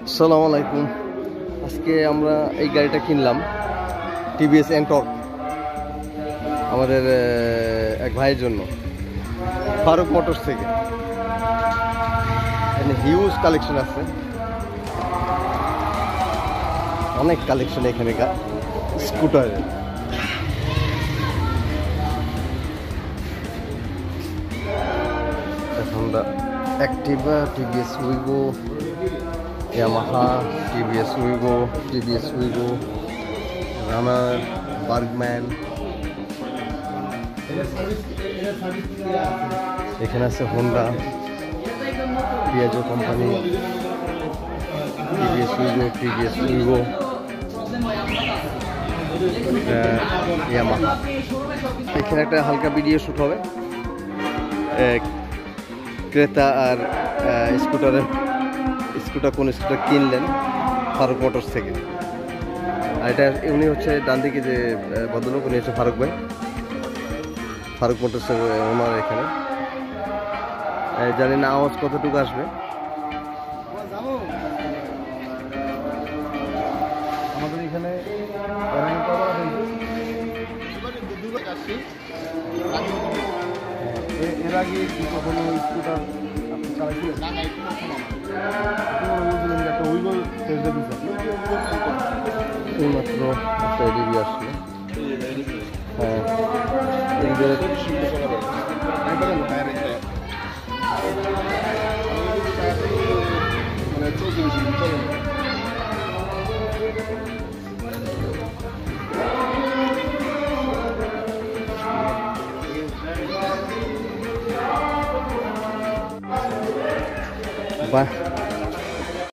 আসসালামু আলাইকুম। আজকে আমরা এই গাড়িটা কিনলাম, টিভিএস এন্টর্ক, আমাদের এক ভাইয়ের জন্য, ফারুক মোটরস থেকে। এখানে হিউজ কালেকশন আছে, অনেক কালেকশন এখানে স্কুটারের। Honda Activa, TVS Wego, Yamaha, TVS Wego, Runner, Burgman. এখানে আছে Honda, Piaggio company, TVS Wego, Yamaha. এখানে একটা হালকা ভিডিও শ্যুট হবে ক্রেতা আর কোন স্কুটার কিনলেন ফারুক মোটরস থেকে। আর এটা উনি হচ্ছে ডান দিকে যে ভদ্রলোক, উনি হচ্ছে ফারুক ভাই, ফারুক মোটরসের ওনার। এখানে জানি না আওয়াজ কতটুকু আসবে। আমাদের এখানে এর আগে কখনো স্কুটার আপনি চালাইছিলেন? এইমাত্র একটা রিভিউ আসলো। হ্যাঁ, বাহ,